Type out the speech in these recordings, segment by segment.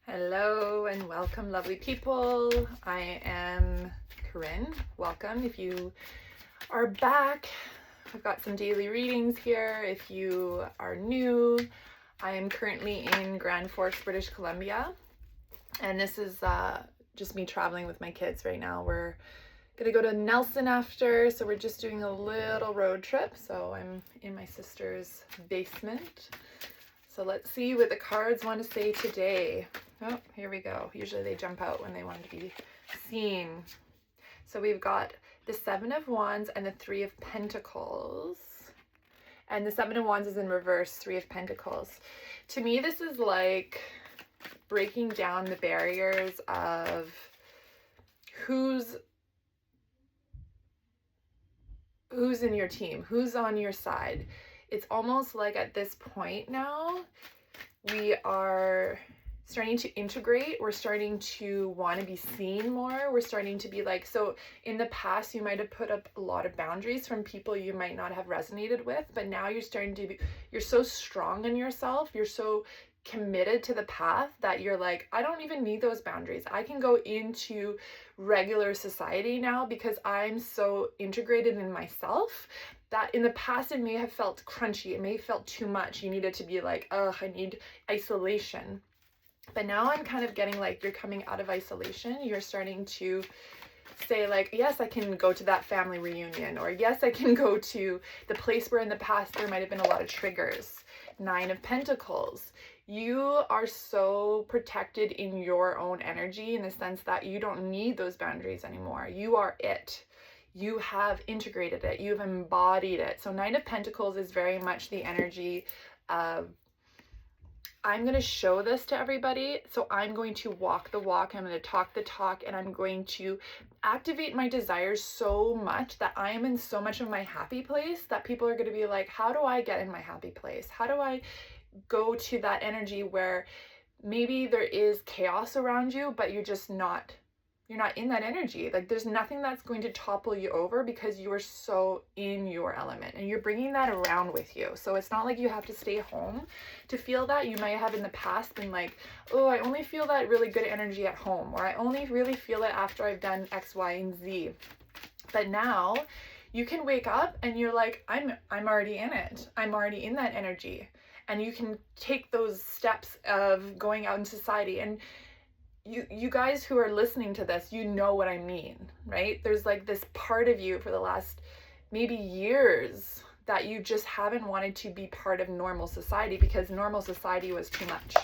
Hello and welcome, lovely people. I am Corinne. Welcome. If you are back, I've got some daily readings here. If you are new, I am currently in Grand Forks, British Columbia, and this is just me traveling with my kids right now. We're gonna go to Nelson after, so we're just doing a little road trip. So I'm in my sister's basement. So let's see what the cards want to say today. Oh, here we go. Usually they jump out when they want to be seen. So we've got the Seven of Wands and the Three of Pentacles. And the Seven of Wands is in reverse, Three of Pentacles. To me, this is like breaking down the barriers of who's in your team, who's on your side. It's almost like at this point now, we are starting to integrate. We're starting to want to be seen more. We're starting to be like, so in the past, you might have put up a lot of boundaries from people you might not have resonated with, but now you're starting to be, you're so strong in yourself. You're so committed to the path that you're like, I don't even need those boundaries. I can go into regular society now because I'm so integrated in myself that in the past it may have felt crunchy. It may have felt too much. You needed to be like, oh, I need isolation. But now I'm kind of getting like, you're coming out of isolation. You're starting to say like, yes, I can go to that family reunion, or yes, I can go to the place where in the past there might have been a lot of triggers. Nine of Pentacles. You are so protected in your own energy in the sense that you don't need those boundaries anymore. You are it. You have integrated it. You've embodied it. So Nine of Pentacles is very much the energy of, I'm going to show this to everybody. So I'm going to walk the walk. I'm going to talk the talk, and I'm going to activate my desires so much that I am in so much of my happy place that people are going to be like, how do I get in my happy place? How do I go to that energy where maybe there is chaos around you, but you're not in that energy. Like there's nothing that's going to topple you over because you are so in your element and you're bringing that around with you. So it's not like you have to stay home to feel that. You might have in the past been like, oh, I only feel that really good energy at home, or I only really feel it after I've done X, Y, and Z. But now you can wake up and you're like, I'm already in it. I'm already in that energy. And you can take those steps of going out in society. And you guys who are listening to this, you know what I mean, right? There's like this part of you for the last maybe years that you just haven't wanted to be part of normal society because normal society was too much.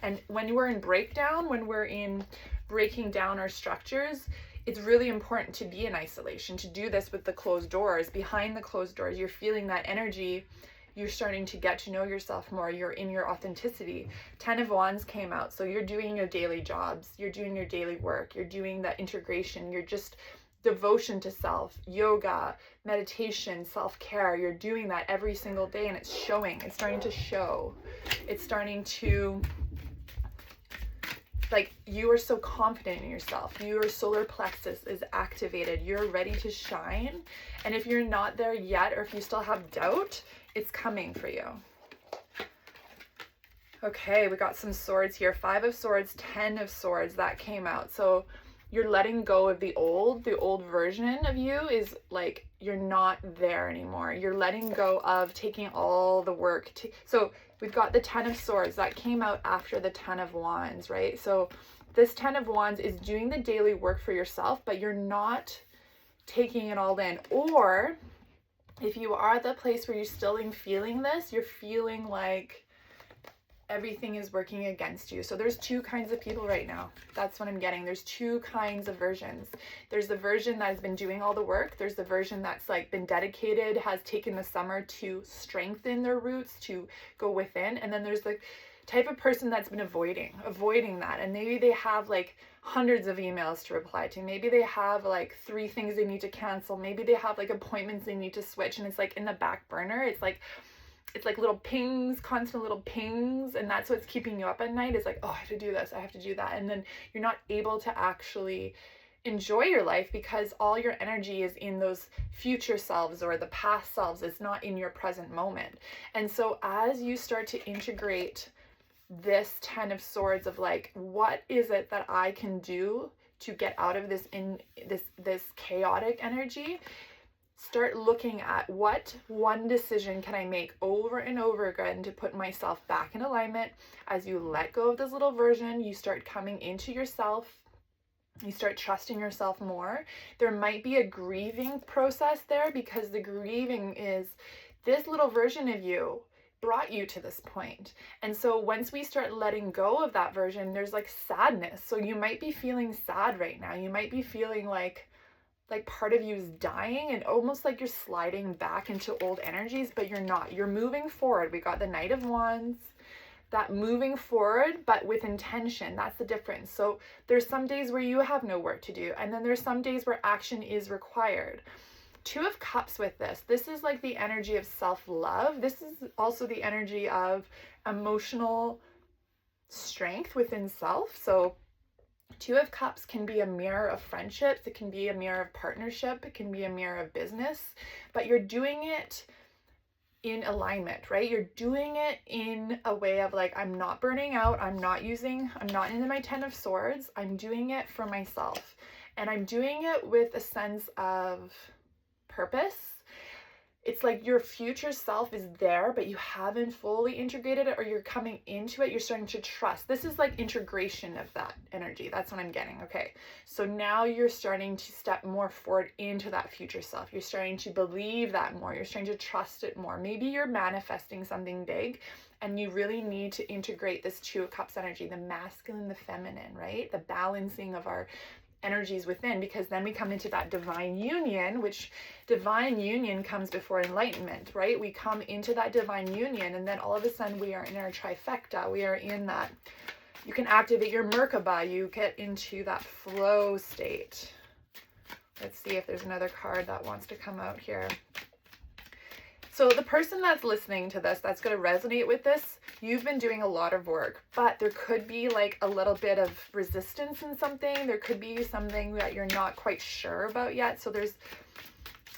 And when we're in breakdown, when we're in breaking down our structures, it's really important to be in isolation, to do this with the closed doors. Behind the closed doors, you're feeling that energy. You're starting to get to know yourself more. You're in your authenticity. 10 of Wands came out. So you're doing your daily jobs. You're doing your daily work. You're doing that integration. You're just devotion to self, yoga, meditation, self-care. You're doing that every single day and it's showing. It's starting to show. It's starting to, like, you are so confident in yourself. Your solar plexus is activated. You're ready to shine. And if you're not there yet, or if you still have doubt, it's coming for you. Okay, we got some swords here. 5 of Swords, 10 of Swords, that came out. So you're letting go of the old version of you is like, you're not there anymore. You're letting go of taking all the work. So we've got the 10 of Swords that came out after the 10 of Wands, right? So this 10 of Wands is doing the daily work for yourself, but you're not taking it all in. Or if you are at the place where you're still feeling this, you're feeling like everything is working against you. So there's two kinds of people right now. That's what I'm getting. There's two kinds of versions. There's the version that has been doing all the work. There's the version that's like been dedicated, has taken the summer to strengthen their roots, to go within. And then there's the type of person that's been avoiding that. And maybe they have like hundreds of emails to reply to. Maybe they have like 3 things they need to cancel. Maybe they have like appointments they need to switch. And it's like in the back burner. It's like little pings, constant little pings. And that's what's keeping you up at night is like, oh, I have to do this. I have to do that. And then you're not able to actually enjoy your life because all your energy is in those future selves or the past selves. It's not in your present moment. And so as you start to integrate this 10 of swords of like, what is it that I can do to get out of this chaotic energy? Start looking at what one decision can I make over and over again to put myself back in alignment. As you let go of this little version, you start coming into yourself. You start trusting yourself more. There might be a grieving process there, because the grieving is this little version of you brought you to this point. And so once we start letting go of that version, there's like sadness. So you might be feeling sad right now. You might be feeling like part of you is dying, and almost like you're sliding back into old energies, but you're not. You're moving forward. We got the Knight of Wands, that moving forward, but with intention. That's the difference. So there's some days where you have no work to do, and then there's some days where action is required. Two of Cups with this. This is like the energy of self-love. This is also the energy of emotional strength within self. So Two of Cups can be a mirror of friendships. It can be a mirror of partnership. It can be a mirror of business, but you're doing it in alignment, right? You're doing it in a way of like, I'm not burning out. I'm not into my 10 of Swords. I'm doing it for myself, and I'm doing it with a sense of purpose. It's like your future self is there, but you haven't fully integrated it, or you're coming into it. You're starting to trust. This is like integration of that energy. That's what I'm getting. Okay. So now you're starting to step more forward into that future self. You're starting to believe that more. You're starting to trust it more. Maybe you're manifesting something big, and you really need to integrate this Two of Cups energy, the masculine, the feminine, right? The balancing of our energies within, because then we come into that divine union, which divine union comes before enlightenment, right? We come into that divine union, and then all of a sudden we are in our trifecta. We are in that, you can activate your Merkaba, you get into that flow state. Let's see if there's another card that wants to come out here. So the person that's listening to this, that's going to resonate with this, you've been doing a lot of work, but there could be like a little bit of resistance in something. There could be something that you're not quite sure about yet. So there's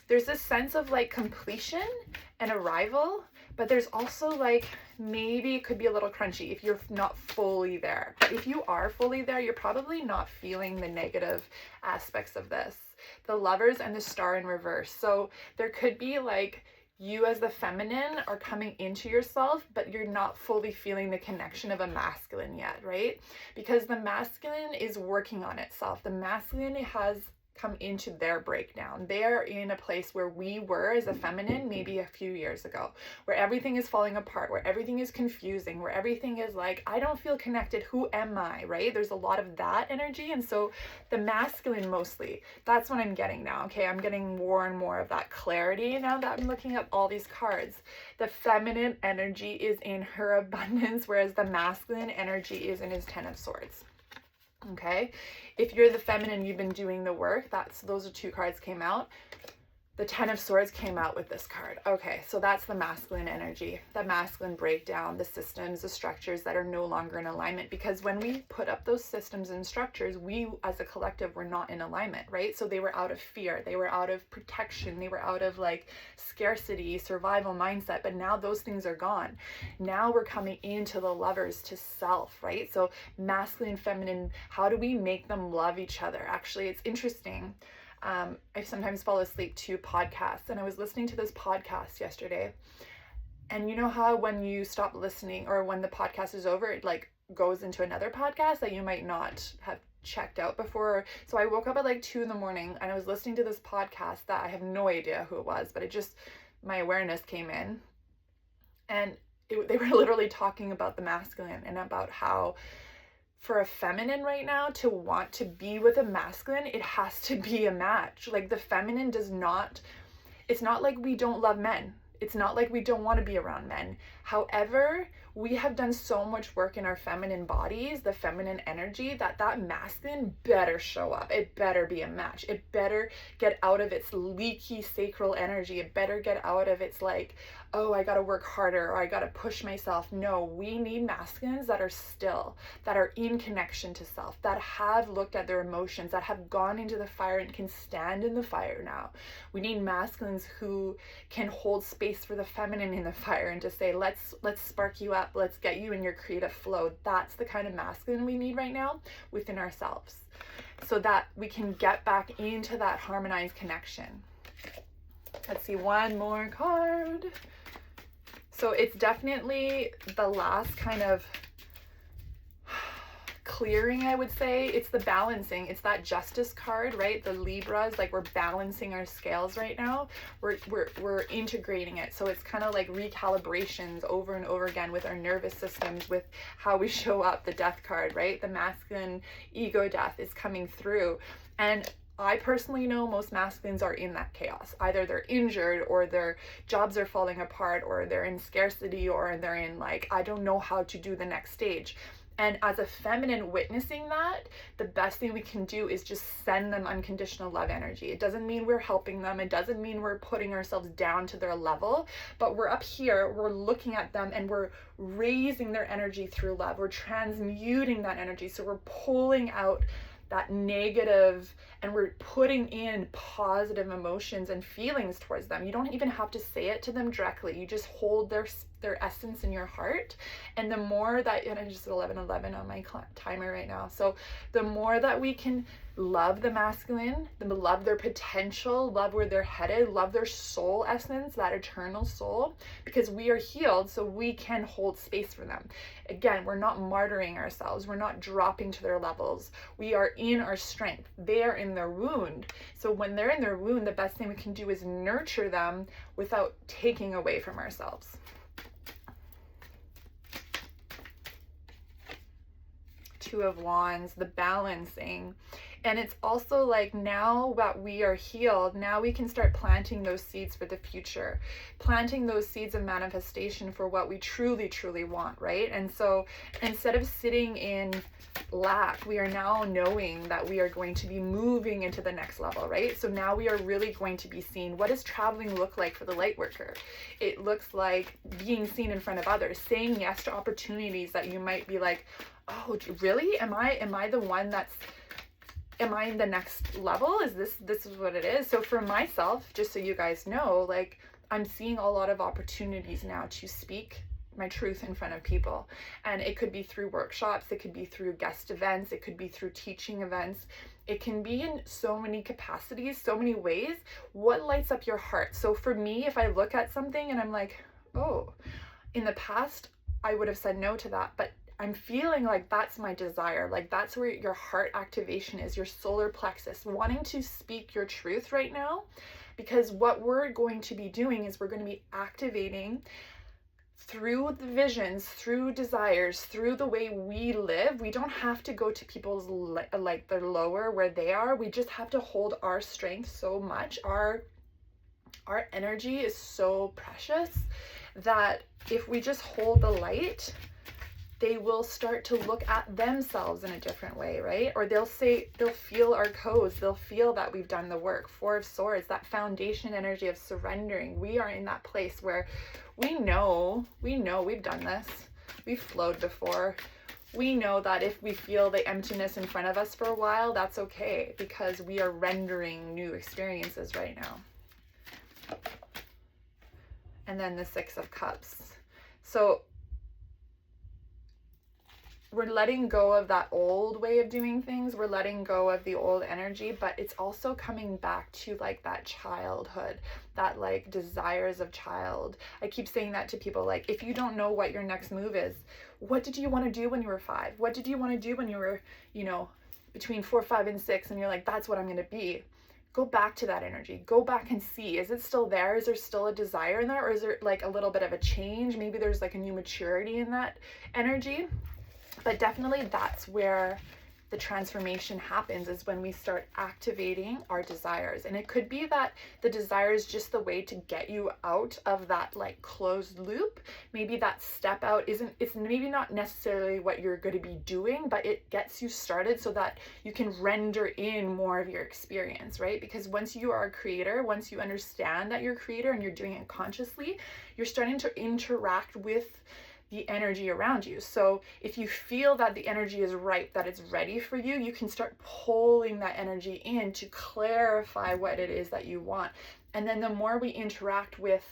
this sense of like completion and arrival, but there's also like, maybe it could be a little crunchy if you're not fully there. But if you are fully there, you're probably not feeling the negative aspects of this. The Lovers and the Star in reverse. So there could be like, you as the feminine are coming into yourself, but you're not fully feeling the connection of a masculine yet, right? Because the masculine is working on itself. The masculine has come into their breakdown. They are in a place where we were as a feminine maybe a few years ago, where everything is falling apart, where everything is confusing, where everything is like, I don't feel connected. Who am I, right? There's a lot of that energy. And so the masculine mostly, that's what I'm getting now. Okay, I'm getting more and more of that clarity now that I'm looking at all these cards. The feminine energy is in her abundance, whereas the masculine energy is in his 10 of Swords. Okay, if you're the feminine, you've been doing the work. Those are two cards came out. The 10 of Swords came out with this card. Okay, so that's the masculine energy, the masculine breakdown, the systems, the structures that are no longer in alignment. Because when we put up those systems and structures, we as a collective were not in alignment, right? So they were out of fear, they were out of protection, they were out of like scarcity, survival mindset. But now those things are gone. Now we're coming into the Lovers to self, right? So masculine, feminine, how do we make them love each other? Actually, it's interesting. I sometimes fall asleep to podcasts, and I was listening to this podcast yesterday, and you know how when you stop listening, or when the podcast is over, it like goes into another podcast that you might not have checked out before. So I woke up at like 2 a.m, and I was listening to this podcast that I have no idea who it was, but my awareness came in, and they were literally talking about the masculine, and about how for a feminine right now to want to be with a masculine, it has to be a match. Like the feminine it's not like we don't love men. It's not like we don't want to be around men. However, we have done so much work in our feminine bodies, the feminine energy, that masculine better show up. It better be a match. It better get out of its leaky sacral energy. It better get out of its like, oh, I got to work harder, or I got to push myself. No, we need masculines that are still, that are in connection to self, that have looked at their emotions, that have gone into the fire and can stand in the fire now. We need masculines who can hold space for the feminine in the fire and to say, let's spark you up, let's get you in your creative flow. That's the kind of masculine we need right now within ourselves, so that we can get back into that harmonized connection. Let's see, one more card. So it's definitely the last kind of clearing, I would say. It's the balancing. It's that justice card, right? The Libras, like we're balancing our scales right now. We're integrating it. So it's kind of like recalibrations over and over again with our nervous systems, with how we show up. The death card, right? The masculine ego death is coming through. And I personally know most masculines are in that chaos. Either they're injured, or their jobs are falling apart, or they're in scarcity, or they're in like, I don't know how to do the next stage. And as a feminine witnessing that, the best thing we can do is just send them unconditional love energy. It doesn't mean we're helping them. It doesn't mean we're putting ourselves down to their level, but we're up here, we're looking at them, and we're raising their energy through love. We're transmuting that energy. So we're pulling out that negative, and we're putting in positive emotions and feelings towards them. You don't even have to say it to them directly. You just hold their essence in your heart. And the more that, and I just 11:11 on my timer right now. So the more that we can love the masculine, love their potential, love where they're headed, love their soul essence, that eternal soul, because we are healed, so we can hold space for them. Again, we're not martyring ourselves. We're not dropping to their levels. We are in our strength. They are in their wound. So when they're in their wound, the best thing we can do is nurture them without taking away from ourselves. Two of Wands, the balancing. And it's also like, now that we are healed, now we can start planting those seeds for the future, planting those seeds of manifestation for what we truly, truly want, right? And so instead of sitting in lack, we are now knowing that we are going to be moving into the next level, right? So now we are really going to be seen. What does traveling look like for the light worker? It looks like being seen in front of others, saying yes to opportunities that you might be like, oh, really? Am I the one that's, am I in the next level? Is this is what it is? So for myself, just so you guys know, like, I'm seeing a lot of opportunities now to speak my truth in front of people. And it could be through workshops, it could be through guest events, it could be through teaching events. It can be in so many capacities, so many ways. What lights up your heart? So for me, if I look at something and I'm like, oh, in the past, I would have said no to that, but I'm feeling like that's my desire. Like that's where your heart activation is, your solar plexus, wanting to speak your truth right now. Because what we're going to be doing is we're going to be activating through the visions, through desires, through the way we live. We don't have to go to people's like they're lower where they are. We just have to hold our strength so much. Our energy is so precious that if we just hold the light, they will start to look at themselves in a different way, right? Or they'll feel our codes. They'll feel that we've done the work. Four of Swords, that foundation energy of surrendering. We are in that place where we know we've done this. We've flowed before. We know that if we feel the emptiness in front of us for a while, that's okay, because we are rendering new experiences right now. And then the Six of Cups. So we're letting go of that old way of doing things. We're letting go of the old energy, but it's also coming back to like that childhood, that like desires of child. I keep saying that to people, like, if you don't know what your next move is, what did you want to do when you were 5? What did you want to do when you were, between 4, 5, and 6? And you're like, that's what I'm going to be. Go back to that energy. Go back and see, is it still there? Is there still a desire in there? Or is there like a little bit of a change? Maybe there's like a new maturity in that energy. But definitely that's where the transformation happens is when we start activating our desires. And it could be that the desire is just the way to get you out of that like closed loop. Maybe that step out it's maybe not necessarily what you're going to be doing, but it gets you started so that you can render in more of your experience, right? Because once you are a creator, once you understand that you're a creator and you're doing it consciously, you're starting to interact with the energy around you. So if you feel that the energy is ripe, that it's ready for you, you can start pulling that energy in to clarify what it is that you want. And then the more we interact with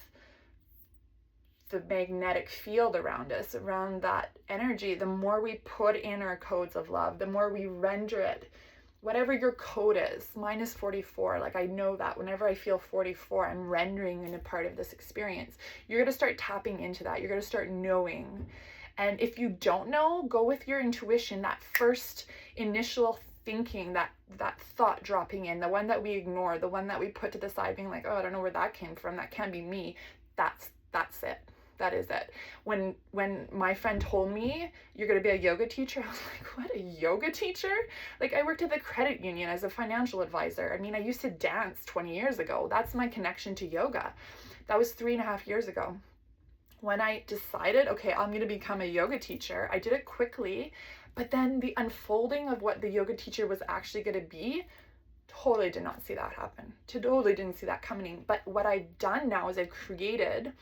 the magnetic field around us, around that energy, the more we put in our codes of love, the more we render it. Whatever your code is, mine is 44. Like I know that whenever I feel 44, I'm rendering in a part of this experience. You're going to start tapping into that. You're going to start knowing. And if you don't know, go with your intuition, that first initial thinking, that thought dropping in, the one that we ignore, the one that we put to the side being like, oh, I don't know where that came from. That can't be me. That's it. That is it. When my friend told me you're going to be a yoga teacher, I was like, what, a yoga teacher? Like I worked at the credit union as a financial advisor. I mean, I used to dance 20 years ago. That's my connection to yoga. That was 3.5 years ago. When I decided, okay, I'm going to become a yoga teacher, I did it quickly, but then the unfolding of what the yoga teacher was actually going to be, totally did not see that happen. Totally didn't see that coming. But what I've done now is I've created,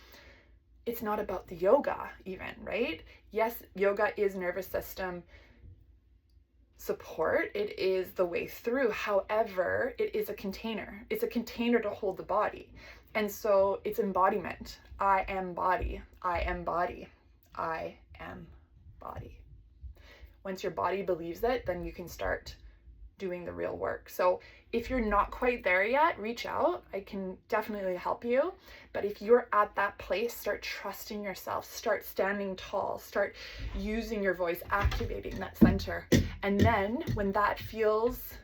it's not about the yoga even, right? Yes, yoga is nervous system support. It is the way through. However, it is a container. It's a container to hold the body. And so it's embodiment. I am body. I am body. I am body. Once your body believes it, then you can start doing the real work. So if you're not quite there yet, reach out. I can definitely help you. But if you're at that place, start trusting yourself, start standing tall, start using your voice, activating that center. And then when that feels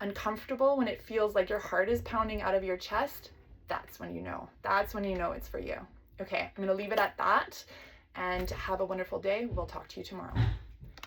uncomfortable, when it feels like your heart is pounding out of your chest, that's when you know. That's when you know it's for you. Okay, I'm going to leave it at that and have a wonderful day. We'll talk to you tomorrow.